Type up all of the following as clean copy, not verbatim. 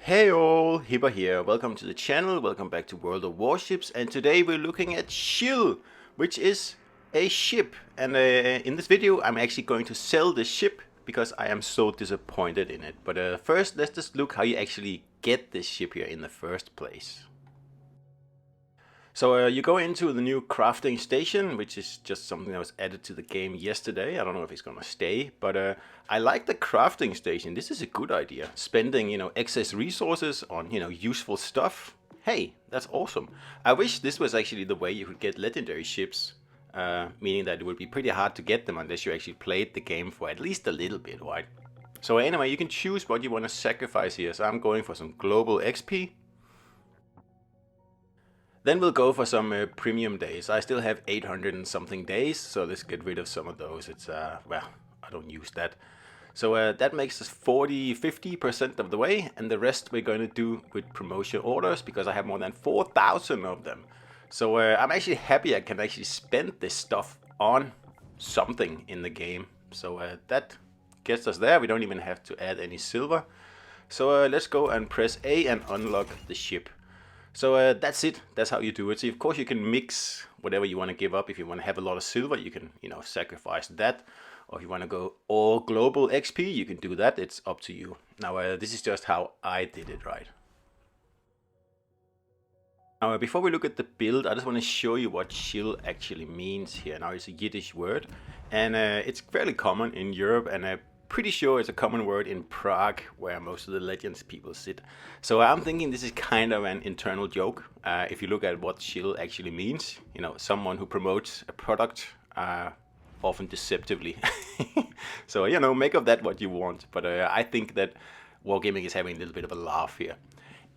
Hey all, Hipper here. Welcome to the channel, welcome back to World of Warships, and today we're looking at Schill, which is a ship. And in this video I'm actually going to sell the ship because I am so disappointed in it. But first let's just look how you actually get this ship here in the first place. So you go into the new crafting station, which is just something that was added to the game yesterday. I don't know if it's gonna stay, but I like the crafting station. This is a good idea. Spending, excess resources on, useful stuff. Hey, that's awesome. I wish this was actually the way you could get legendary ships, meaning that it would be pretty hard to get them unless you actually played the game for at least a little bit, right? So anyway, you can choose what you want to sacrifice here. So I'm going for some global XP. Then we'll go for some premium days. I still have 800 and something days, so let's get rid of some of those. It's, well, I don't use that. So that makes us 50% of the way, and the rest we're going to do with promotion orders because I have more than 4,000 of them. So I'm actually happy I can actually spend this stuff on something in the game. So that gets us there. We don't even have to add any silver. So let's go and press A and unlock the ship. So that's it. That's how you do it. So of course you can mix whatever you want to give up. If you want to have a lot of silver, you can, sacrifice that. Or if you want to go all global XP, you can do that. It's up to you. Now this is just how I did it, right? Now before we look at the build, I just want to show you what Schill actually means here. Now it's a Yiddish word, and it's fairly common in Europe, and pretty sure it's a common word in Prague, where most of the Legends people sit. So I'm thinking this is kind of an internal joke. If you look at what Schill actually means, someone who promotes a product, often deceptively. So, make of that what you want. But I think that Wargaming is having a little bit of a laugh here.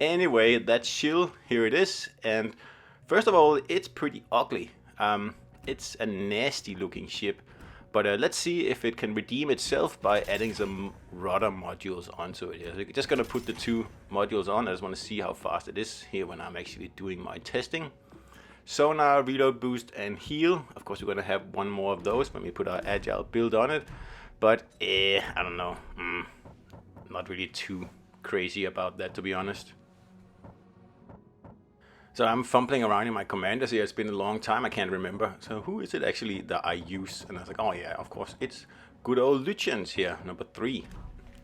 Anyway, that's Schill. Here it is. And first of all, it's pretty ugly. It's a nasty looking ship. But let's see if it can redeem itself by adding some rudder modules onto it. So just going to put the two modules on. I just want to see how fast it is here when I'm actually doing my testing. Sonar, reload boost, and heal. Of course, we're going to have one more of those when we put our agile build on it. But I don't know. Not really too crazy about that, to be honest. So I'm fumbling around in my commanders here. It's been a long time. I can't remember. So who is it actually that I use? And I was like, oh yeah, of course. It's good old Lucian's here, number 3.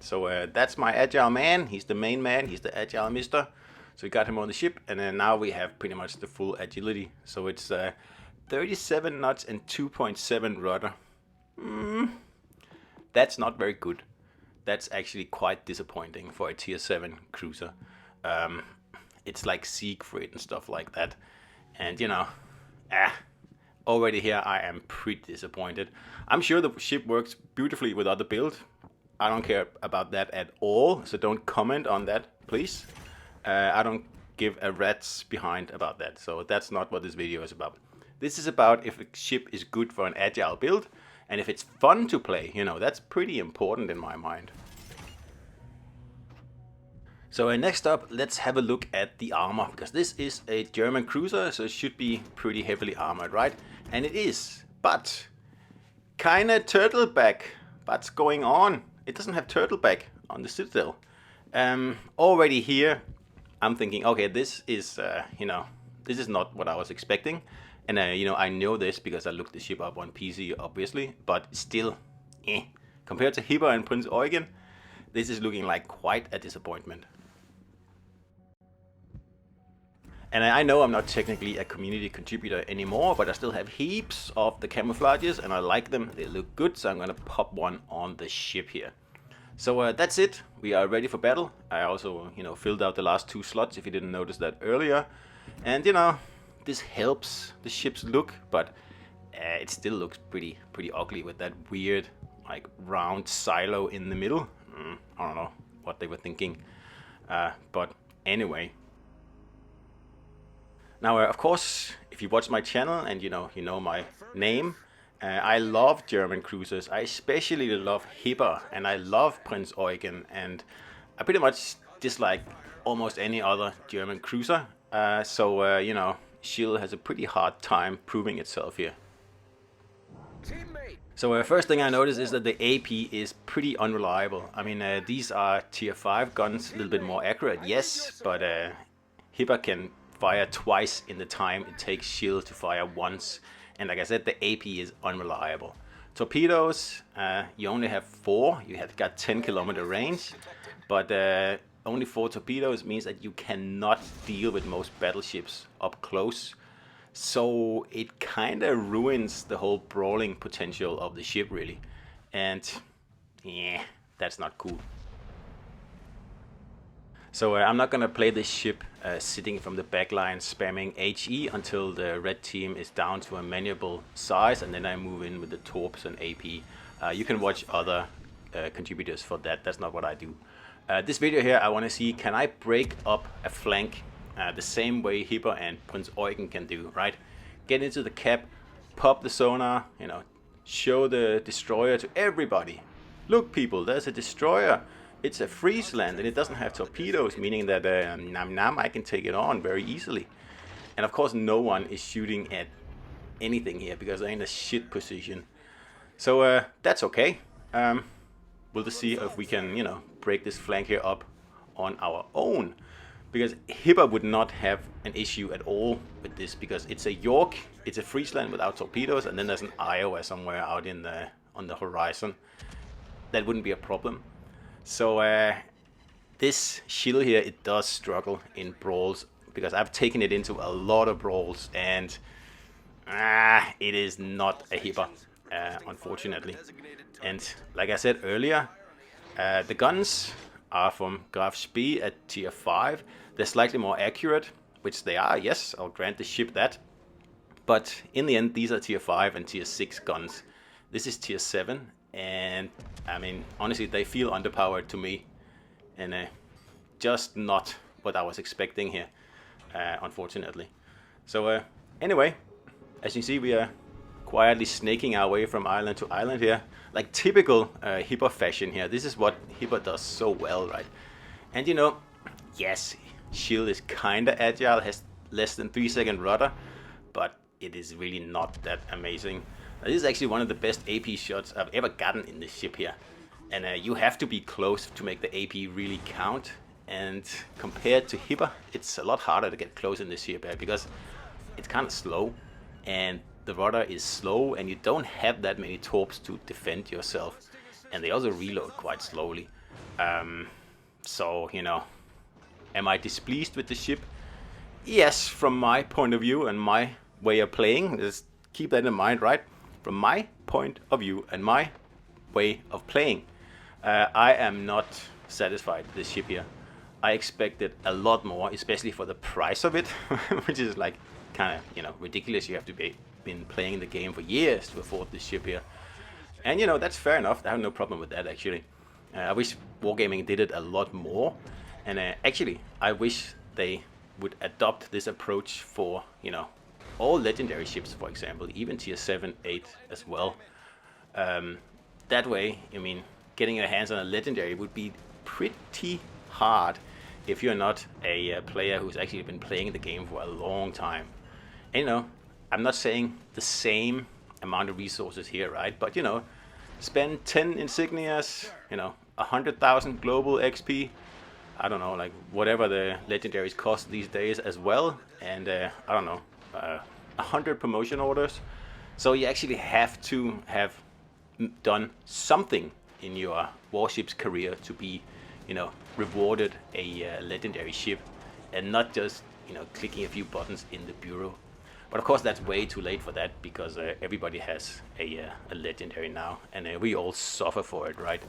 So that's my agile man. He's the main man. He's the agile mister. So we got him on the ship. And then now we have pretty much the full agility. So it's 37 knots and 2.7 rudder. That's not very good. That's actually quite disappointing for a tier 7 cruiser. It's like Siegfried and stuff like that. And already here I am pretty disappointed. I'm sure the ship works beautifully with other build. I don't care about that at all, so don't comment on that, please. I don't give a rat's behind about that, so that's not what this video is about. This is about if a ship is good for an agile build, and if it's fun to play, that's pretty important in my mind. So next up, let's have a look at the armor, because this is a German cruiser, so it should be pretty heavily armored, right? And it is, but kinda turtleback. What's going on? It doesn't have turtleback on the Citadel. Already here, I'm thinking, okay, this is, this is not what I was expecting. And, I know this because I looked the ship up on PC, obviously, but still, compared to Hipper and Prince Eugen, this is looking like quite a disappointment. And I know I'm not technically a community contributor anymore, but I still have heaps of the camouflages and I like them. They look good, so I'm going to pop one on the ship here. So that's it. We are ready for battle. I also, filled out the last 2 slots if you didn't notice that earlier. And, this helps the ship's look, but it still looks pretty ugly with that weird, like, round silo in the middle. I don't know what they were thinking. But anyway. Now, of course, if you watch my channel and you know my name, I love German cruisers. I especially love Hipper and I love Prince Eugen, and I pretty much dislike almost any other German cruiser. So Schill has a pretty hard time proving itself here. So first thing I noticed is that the AP is pretty unreliable. I mean, these are tier 5 guns, a little bit more accurate, yes, but Hipper can fire twice in the time it takes Schill to fire once. And like I said, the AP is unreliable. Torpedoes, you only have 4, you have got 10-kilometer range, but only 4 torpedoes means that you cannot deal with most battleships up close. So it kind of ruins the whole brawling potential of the ship, really. And yeah, that's not cool. So I'm not gonna play this ship sitting from the back line spamming HE until the red team is down to a manageable size, and then I move in with the torps and AP. You can watch other contributors for that. That's not what I do. This video here, I want to see, can I break up a flank the same way Hipper and Prince Eugen can do, right? Get into the cap, pop the sonar, you know, show the destroyer to everybody. Look people, there's a destroyer. It's a Friesland and it doesn't have torpedoes, meaning that I can take it on very easily. And of course no one is shooting at anything here because they're in a shit position. So that's okay. We'll just see if we can, you know, break this flank here up on our own. Because Hipper would not have an issue at all with this, because it's a York, it's a Friesland without torpedoes, and then there's an Iowa somewhere out in the on the horizon. That wouldn't be a problem. So this Schill here, it does struggle in brawls, because I've taken it into a lot of brawls, and it is not a Hipper, unfortunately. And like I said earlier, the guns are from Graf Spee at tier 5. They're slightly more accurate, which they are, yes, I'll grant the ship that. But in the end, these are tier 5 and tier 6 guns. This is tier 7, and I mean, honestly, they feel underpowered to me. And just not what I was expecting here, unfortunately. So anyway, as you see, we are quietly snaking our way from island to island here. Like typical Hipper fashion here. This is what Hipper does so well, right? And you know, yes, Schill is kinda agile, has less than 3-second rudder, but it is really not that amazing. This is actually one of the best AP shots I've ever gotten in this ship here. And you have to be close to make the AP really count. And compared to Hipper, it's a lot harder to get close in this ship here, because it's kind of slow, and the rudder is slow, and you don't have that many torps to defend yourself, and they also reload quite slowly. So, you know, am I displeased with the ship? Yes, from my point of view and my way of playing. Just keep that in mind, right? From my point of view and my way of playing, I am not satisfied with this ship here. I expected a lot more, especially for the price of it, which is like kind of, you know, ridiculous. You have to been playing the game for years to afford this ship here. And you know, that's fair enough. I have no problem with that, actually. I wish Wargaming did it a lot more. And actually, I wish they would adopt this approach for, you know, all legendary ships, for example, even tier 7, 8 as well. That way, I mean, getting your hands on a legendary would be pretty hard if you're not a player who's actually been playing the game for a long time. And you know, I'm not saying the same amount of resources here, right? But you know, spend 10 insignias, you know, 100,000 global XP, I don't know, like whatever the legendaries cost these days as well, and I don't know, 100 promotion orders. So you actually have to have done something in your Warships career to be, you know, rewarded a legendary ship, and not just, you know, clicking a few buttons in the bureau. But of course, that's way too late for that, because everybody has a legendary now, and we all suffer for it, right?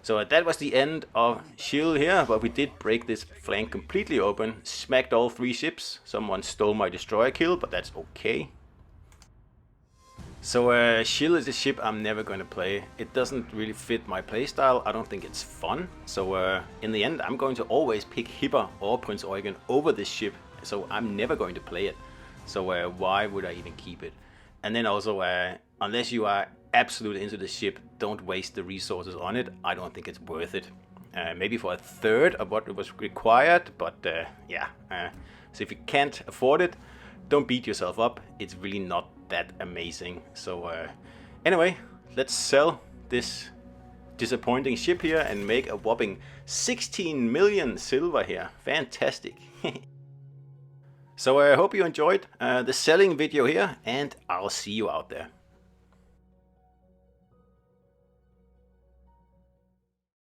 So that was the end of Schill here, but we did break this flank completely open, smacked all 3 ships. Someone stole my destroyer kill, but that's okay. So Schill is a ship I'm never going to play. It doesn't really fit my playstyle. I don't think it's fun. So in the end, I'm going to always pick Hipper or Prince Eugen over this ship. So I'm never going to play it. So why would I even keep it? And then also, unless you are absolutely into the ship, don't waste the resources on it. I don't think it's worth it. Maybe for a third of what was required, but yeah. So if you can't afford it, don't beat yourself up. It's really not that amazing. So anyway, let's sell this disappointing ship here and make a whopping 16 million silver here. Fantastic. So I hope you enjoyed the selling video here, and I'll see you out there.